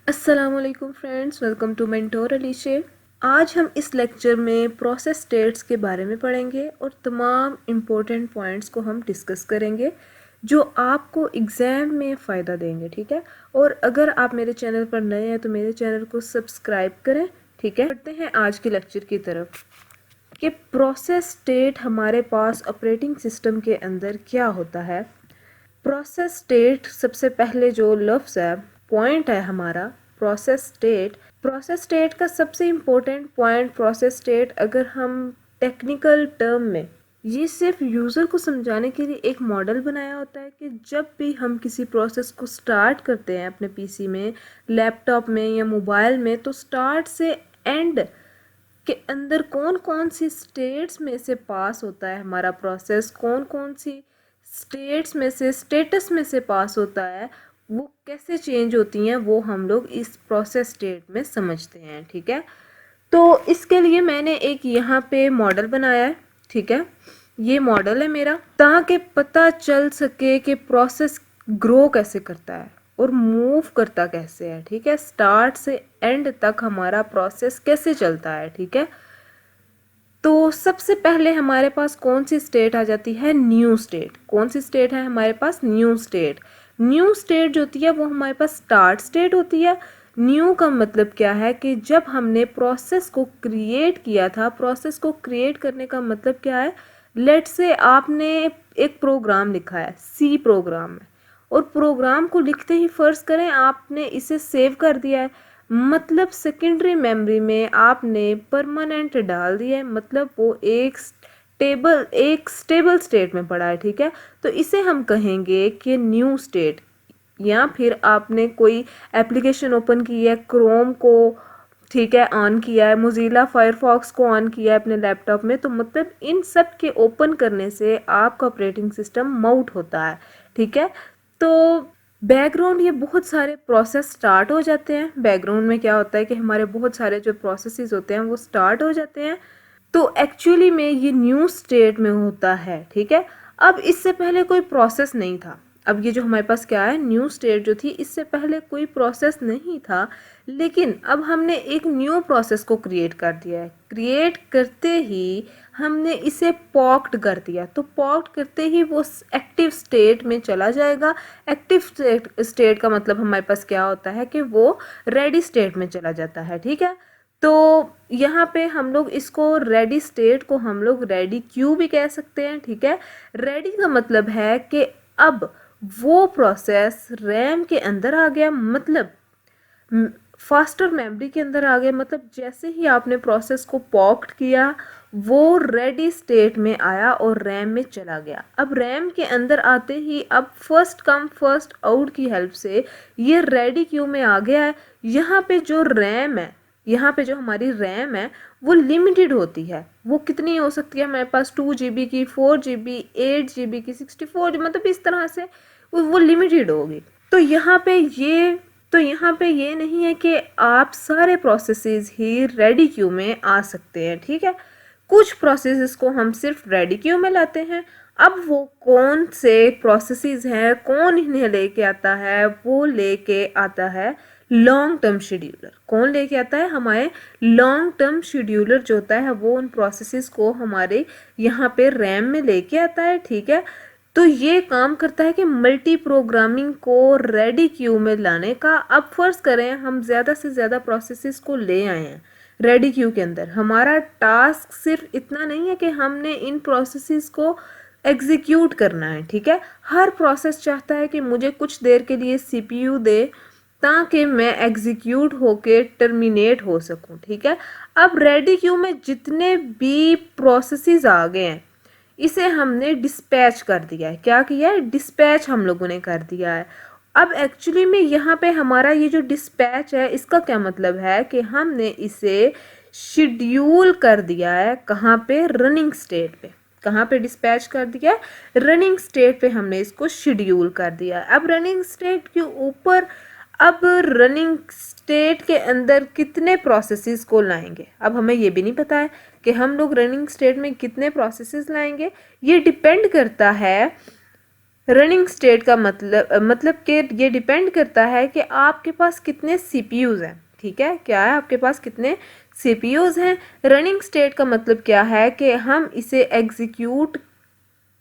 अस्सलामुअलैकुम friends, welcome to mentor अलीशे। आज हम इस लेक्चर में प्रोसेस स्टेट्स के बारे में पढ़ेंगे और तमाम इम्पोर्टेंट पॉइंट्स को हम डिस्कस करेंगे जो आपको एग्ज़ाम में फ़ायदा देंगे। ठीक है, और अगर आप मेरे चैनल पर नए हैं तो मेरे चैनल को सब्सक्राइब करें। ठीक है, बढ़ते हैं आज के लेक्चर की तरफ कि प्रोसेस स्टेट हमारे पास ऑपरेटिंग सिस्टम के अंदर क्या होता है। प्रोसेस स्टेट, सबसे पहले जो लफ्ज़ है, पॉइंट है हमारा प्रोसेस स्टेट का सबसे इम्पोर्टेंट पॉइंट प्रोसेस स्टेट, अगर हम टेक्निकल टर्म में, ये सिर्फ यूज़र को समझाने के लिए एक मॉडल बनाया होता है कि जब भी हम किसी प्रोसेस को स्टार्ट करते हैं अपने पीसी में, लैपटॉप में या मोबाइल में, तो स्टार्ट से एंड के अंदर कौन कौन सी स्टेट्स में से पास होता है हमारा प्रोसेस, कौन कौन सी स्टेट्स में से, स्टेटस में से पास होता है, वो कैसे चेंज होती हैं, वो हम लोग इस प्रोसेस स्टेट में समझते हैं। ठीक है, तो इसके लिए मैंने एक यहाँ पे मॉडल बनाया है। ठीक है, ये मॉडल है मेरा, ताकि पता चल सके कि प्रोसेस ग्रो कैसे करता है और मूव करता कैसे है। ठीक है, स्टार्ट से एंड तक हमारा प्रोसेस कैसे चलता है। ठीक है, तो सबसे पहले हमारे पास कौन सी स्टेट आ जाती है? New state. कौन सी स्टेट है हमारे पास? New state. न्यू स्टेट जो होती है वो हमारे पास स्टार्ट स्टेट होती है। न्यू का मतलब क्या है कि जब हमने प्रोसेस को क्रिएट किया था, प्रोसेस को क्रिएट करने का मतलब क्या है, लेट से आपने एक प्रोग्राम लिखा है, सी प्रोग्राम है, और प्रोग्राम को लिखते ही फर्ज करें आपने इसे सेव कर दिया है, मतलब सेकेंडरी मेमोरी में आपने परमानेंट डाल दिया है, मतलब वो एक स्टेबल स्टेट में पड़ा है। ठीक है, तो इसे हम कहेंगे कि न्यू स्टेट। या फिर आपने कोई एप्लीकेशन ओपन की है, क्रोम को, ठीक है, ऑन किया है, मोज़िला फायरफॉक्स को ऑन किया है अपने लैपटॉप में, तो मतलब इन सब के ओपन करने से आपका ऑपरेटिंग सिस्टम माउंट होता है। ठीक है, तो बैकग्राउंड ये बहुत सारे प्रोसेस स्टार्ट हो जाते हैं। बैकग्राउंड में क्या होता है कि हमारे बहुत सारे जो प्रोसेसेस होते हैं वो स्टार्ट हो जाते हैं, तो एक्चुअली में ये न्यू स्टेट में होता है। ठीक है, अब इससे पहले कोई प्रोसेस नहीं था। अब ये जो हमारे पास क्या है, न्यू स्टेट जो थी, इससे पहले कोई प्रोसेस नहीं था, लेकिन अब हमने एक न्यू प्रोसेस को क्रिएट कर दिया है। क्रिएट करते ही हमने इसे पॉक्ड कर दिया, तो पॉक्ड करते ही वो एक्टिव स्टेट में चला जाएगा। एक्टिव स्टेट का मतलब हमारे पास क्या होता है कि वो रेडी स्टेट में चला जाता है। ठीक है, तो यहाँ पे हम लोग इसको रेडी स्टेट को हम लोग रेडी क्यू भी कह सकते हैं। ठीक है, रेडी का मतलब है कि अब वो प्रोसेस रैम के अंदर आ गया, मतलब फास्टर मेमोरी के अंदर आ गया, मतलब जैसे ही आपने प्रोसेस को पॉक्ड किया वो रेडी स्टेट में आया और रैम में चला गया। अब रैम के अंदर आते ही अब फर्स्ट कम फर्स्ट आउट की हेल्प से ये रेडी क्यू में आ गया है। यहाँ पे जो रैम है, यहाँ पे जो हमारी रैम है वो लिमिटेड होती है। वो कितनी हो सकती है हमारे पास? 2 GB की, 4 GB, 8 GB की, 64, मतलब इस तरह से वो लिमिटेड होगी। तो यहाँ पे ये नहीं है कि आप सारे प्रोसेसेस ही रेडी क्यू में आ सकते हैं। ठीक है, कुछ प्रोसेसेस को हम सिर्फ रेडी क्यू में लाते हैं। अब वो कौन से प्रोसेसेस हैं, कौन इन्हें लेके आता है? वो लेके आता है लॉन्ग टर्म शेड्यूलर। कौन लेके आता है? हमारे लॉन्ग टर्म शेड्यूलर जो होता है वो उन प्रोसेसेस को हमारे यहाँ पे रैम में लेके आता है। ठीक है, तो ये काम करता है कि मल्टी प्रोग्रामिंग को रेडी क्यू में लाने का। अब फर्ज करें हम ज़्यादा से ज़्यादा प्रोसेसेस को ले आए हैं रेडी क्यू के अंदर, हमारा टास्क सिर्फ इतना नहीं है कि हमने इन प्रोसेसेस को एग्जीक्यूट करना है। ठीक है, हर प्रोसेस चाहता है कि मुझे कुछ देर के लिए सीपीयू दे ताकि मैं एग्जीक्यूट होके टर्मिनेट हो सकूं। ठीक है, अब रेडी क्यू में जितने भी प्रोसेसेस आ गए हैं इसे हमने डिस्पैच कर दिया है। क्या किया है? डिस्पैच हम लोगों ने कर दिया है। अब एक्चुअली में यहाँ पे हमारा ये जो डिस्पैच है इसका क्या मतलब है कि हमने इसे शेड्यूल कर दिया है। कहाँ पे? रनिंग स्टेट पे। कहाँ पे डिस्पैच कर दिया है? रनिंग स्टेट पे हमने इसको शेड्यूल कर दिया है। अब रनिंग स्टेट के ऊपर, अब रनिंग स्टेट के अंदर कितने प्रोसेसेस को लाएंगे, अब हमें ये भी नहीं पता है कि हम लोग रनिंग स्टेट में कितने प्रोसेसेस लाएंगे। ये डिपेंड करता है रनिंग स्टेट का मतलब कि ये डिपेंड करता है कि आपके पास कितने सीपीयूज हैं। ठीक है, क्या है, आपके पास कितने सीपीयूज हैं। रनिंग स्टेट का मतलब क्या है कि हम इसे एग्जीक्यूट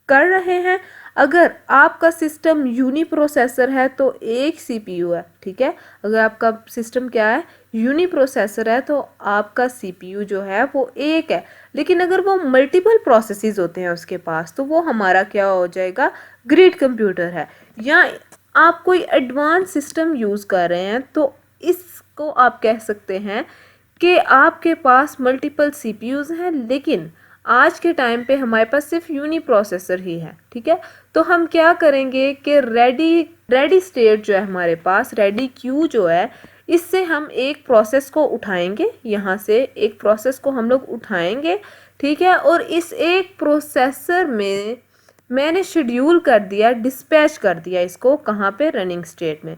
कर रहे हैं। अगर आपका सिस्टम यूनी प्रोसेसर है तो एक सीपीयू है। ठीक है, अगर आपका सिस्टम क्या है, यूनी प्रोसेसर है, तो आपका सीपीयू जो है वो एक है। लेकिन अगर वो मल्टीपल प्रोसेसेस होते हैं उसके पास, तो वो हमारा क्या हो जाएगा, ग्रिड कंप्यूटर है। या आप कोई एडवांस सिस्टम यूज़ कर रहे हैं तो इसको आप कह सकते हैं कि आपके पास मल्टीपल सीपीयूज हैं, लेकिन आज के टाइम पे हमारे पास सिर्फ यूनी प्रोसेसर ही है। ठीक है, तो हम क्या करेंगे कि रेडी स्टेट जो है हमारे पास, रेडी क्यू जो है, इससे हम एक प्रोसेस को उठाएंगे, यहाँ से एक प्रोसेस को हम लोग उठाएंगे। ठीक है, और इस एक प्रोसेसर में मैंने शेड्यूल कर दिया, डिस्पैच कर दिया इसको, कहाँ पे, रनिंग स्टेट में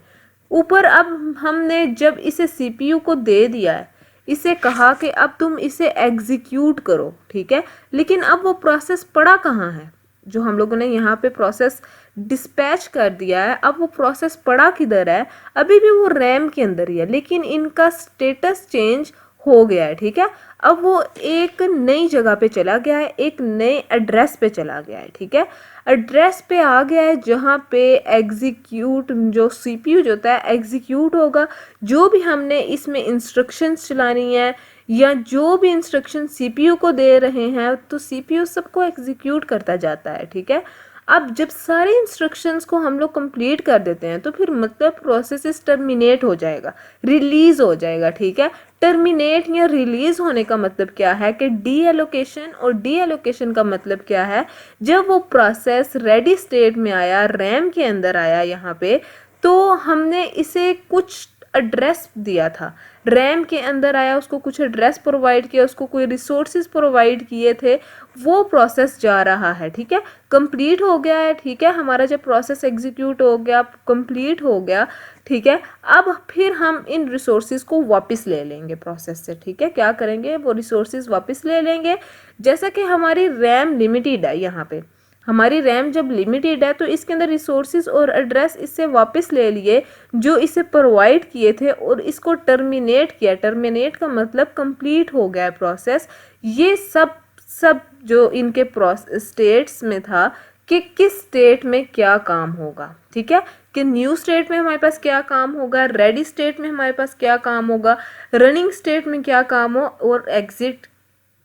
ऊपर। अब हमने जब इसे सीपीयू को दे दिया है, इसे कहा कि अब तुम इसे एग्जीक्यूट करो। ठीक है, लेकिन अब वो प्रोसेस पड़ा कहाँ है, जो हम लोगों ने यहाँ पे प्रोसेस डिस्पैच कर दिया है, अब वो प्रोसेस पड़ा किधर है, अभी भी वो रैम के अंदर ही है, लेकिन इनका स्टेटस चेंज हो गया है। ठीक है, अब वो एक नई जगह पे चला गया है, एक नए एड्रेस पे चला गया है। ठीक है, एड्रेस पे आ गया है जहाँ पे एग्जीक्यूट, जो सीपीयू जो होता है एग्जीक्यूट होगा। जो भी हमने इसमें इंस्ट्रक्शंस चलानी है या जो भी इंस्ट्रक्शन सीपीयू को दे रहे हैं, तो सीपीयू सबको एग्जीक्यूट करता जाता है। ठीक है, अब जब सारे इंस्ट्रक्शंस को हम लोग कंप्लीट कर देते हैं तो फिर मतलब प्रोसेस टर्मिनेट हो जाएगा, रिलीज हो जाएगा। ठीक है, टर्मिनेट या रिलीज होने का मतलब क्या है कि डी एलोकेशन, और डी एलोकेशन का मतलब क्या है, जब वो प्रोसेस रेडी स्टेट में आया, रैम के अंदर आया यहाँ पे, तो हमने इसे कुछ एड्रेस दिया था, रैम के अंदर आया, उसको कुछ एड्रेस प्रोवाइड किया, उसको कोई रिसोर्सेज प्रोवाइड किए थे, वो प्रोसेस जा रहा है। ठीक है, कंप्लीट हो गया है। ठीक है, हमारा जब प्रोसेस एग्जीक्यूट हो गया, कंप्लीट हो गया, ठीक है, अब फिर हम इन रिसोर्सेज को वापस ले लेंगे प्रोसेस से। ठीक है, क्या करेंगे, वो रिसोर्सेज वापस ले लेंगे। जैसा कि हमारी रैम लिमिटेड है, यहाँ पे हमारी रैम जब लिमिटेड है तो इसके अंदर रिसोर्सेज और एड्रेस इससे वापस ले लिए जो इसे प्रोवाइड किए थे, और इसको टर्मिनेट किया। टर्मिनेट का मतलब कंप्लीट हो गया प्रोसेस। ये सब जो इनके प्रोसेस स्टेट्स में था कि किस स्टेट में क्या काम होगा। ठीक है, कि न्यू स्टेट में हमारे पास क्या काम होगा, रेडी स्टेट में हमारे पास क्या काम होगा, रनिंग स्टेट में क्या काम हो, और एग्जिट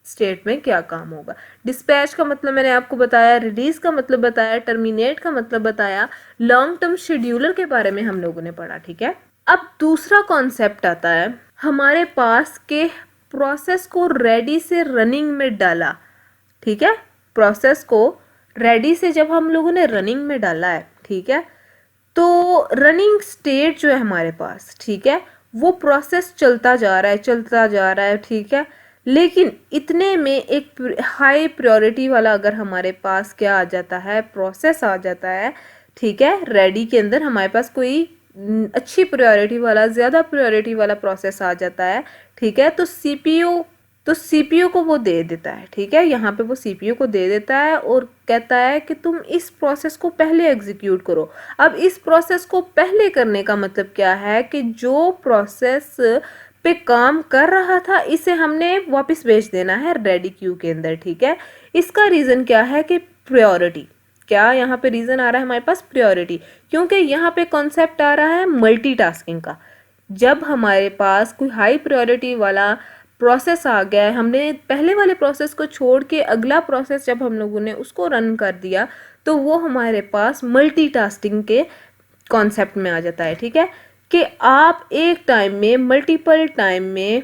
स्टेट में क्या काम होगा। डिस्पैच का मतलब मैंने आपको बताया, रिलीज का मतलब बताया, टर्मिनेट का मतलब बताया, लॉन्ग टर्म शेड्यूलर के बारे में हम लोगों ने पढ़ा। ठीक है, अब दूसरा कॉन्सेप्ट आता है हमारे पास के प्रोसेस को रेडी से रनिंग में डाला। ठीक है, प्रोसेस को रेडी से जब हम लोगों ने रनिंग में डाला है, ठीक है, तो रनिंग स्टेट जो है हमारे पास, ठीक है, वो प्रोसेस चलता जा रहा है, चलता जा रहा है। ठीक है, लेकिन इतने में एक हाई प्रायोरिटी वाला अगर हमारे पास क्या आ जाता है, प्रोसेस आ जाता है। ठीक है, रेडी के अंदर हमारे पास कोई अच्छी प्रायोरिटी वाला, ज़्यादा प्रायोरिटी वाला प्रोसेस आ जाता है। ठीक है, तो सीपीयू को वो दे देता है। ठीक है, यहाँ पे वो सीपीयू को दे देता है और कहता है कि तुम इस प्रोसेस को पहले एग्जीक्यूट करो। अब इस प्रोसेस को पहले करने का मतलब क्या है कि जो प्रोसेस पे काम कर रहा था इसे हमने वापस भेज देना है रेडी क्यू के अंदर। ठीक है, इसका रीज़न क्या है कि प्रायोरिटी, क्या यहाँ पे रीज़न आ रहा है हमारे पास, प्रायोरिटी, क्योंकि यहाँ पे कॉन्सेप्ट आ रहा है मल्टीटास्किंग का। जब हमारे पास कोई हाई प्रायोरिटी वाला प्रोसेस आ गया है, हमने पहले वाले प्रोसेस को छोड़ के अगला प्रोसेस जब हम लोगों ने उसको रन कर दिया, तो वो हमारे पास मल्टीटास्किंग के कॉन्सेप्ट में आ जाता है। ठीक है, कि आप एक टाइम में मल्टीपल टाइम में,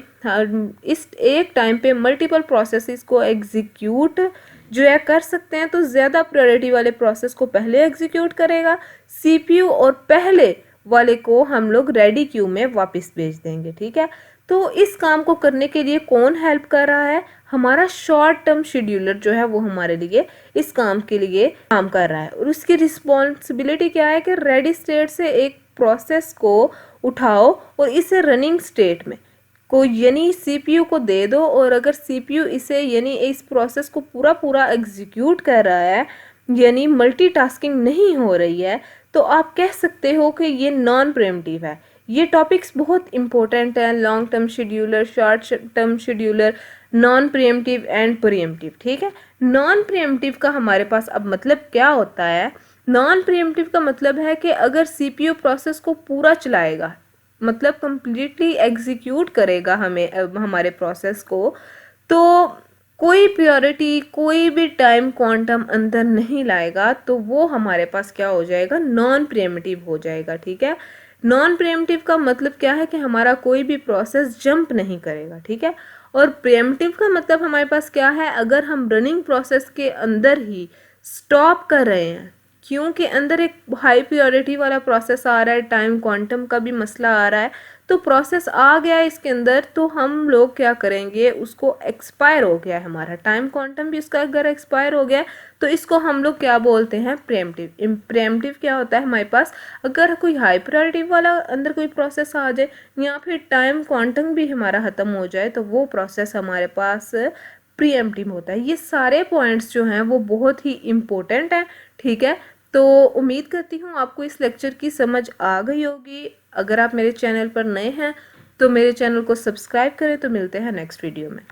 इस एक टाइम पे मल्टीपल प्रोसेसेस को एग्जीक्यूट जो है कर सकते हैं। तो ज़्यादा प्रायोरिटी वाले प्रोसेस को पहले एग्जीक्यूट करेगा सीपीयू, और पहले वाले को हम लोग रेडी क्यू में वापस भेज देंगे। ठीक है, तो इस काम को करने के लिए कौन हेल्प कर रहा है, हमारा शॉर्ट टर्म शेड्यूलर जो है वो हमारे लिए इस काम के लिए काम कर रहा है। और उसकी रिस्पॉन्सिबिलिटी क्या है कि रेडी स्टेट से एक प्रोसेस को उठाओ और इसे रनिंग स्टेट में को यानी सीपीयू को दे दो, और अगर सीपीयू इसे यानी इस प्रोसेस को पूरा एग्जीक्यूट कर रहा है यानी मल्टीटास्किंग नहीं हो रही है, तो आप कह सकते हो कि ये नॉन प्रीएम्प्टिव है। ये टॉपिक्स बहुत इंपॉर्टेंट हैं, long term scheduler, short term scheduler, non pre-emptive and pre-emptive. ठीक है, नॉन प्रीएम्प्टिव का हमारे पास अब मतलब क्या होता है? नॉन प्रीएम्प्टिव का मतलब है कि अगर सीपीयू प्रोसेस को पूरा चलाएगा, मतलब कंप्लीटली एग्जीक्यूट करेगा हमारे प्रोसेस को, तो कोई प्योरिटी, कोई भी टाइम क्वांटम अंदर नहीं लाएगा, तो वो हमारे पास क्या हो जाएगा? नॉन प्रीएम्प्टिव हो जाएगा। ठीक है, नॉन प्रीएम्प्टिव का मतलब क्या है कि हमारा कोई भी प्रोसेस जंप नहीं करेगा। ठीक है, और प्रीएम्प्टिव का मतलब हमारे पास क्या है? अगर हम रनिंग प्रोसेस के अंदर ही स्टॉप कर रहे हैं, क्योंकि अंदर एक हाई प्योरिटी वाला प्रोसेस आ रहा है, टाइम क्वांटम का भी मसला आ रहा है, तो प्रोसेस आ गया है इसके अंदर, तो हम लोग क्या करेंगे? उसको एक्सपायर हो गया है हमारा टाइम क्वांटम भी, इसका अगर एक्सपायर हो गया है तो इसको हम लोग क्या बोलते हैं? प्रीएम्प्टिव। प्रीएम्प्टिव क्या होता है हमारे पास? अगर कोई हाई प्रायोरिटी वाला अंदर कोई प्रोसेस आ जाए या फिर टाइम क्वांटम भी हमारा ख़त्म हो जाए, तो वो प्रोसेस हमारे पास प्रीएम्प्टिव होता है। ये सारे पॉइंट्स जो हैं वो बहुत ही इम्पोर्टेंट हैं। ठीक है, तो उम्मीद करती हूँ आपको इस लेक्चर की समझ आ गई होगी। अगर आप मेरे चैनल पर नए हैं तो मेरे चैनल को सब्सक्राइब करें। तो मिलते हैं नेक्स्ट वीडियो में।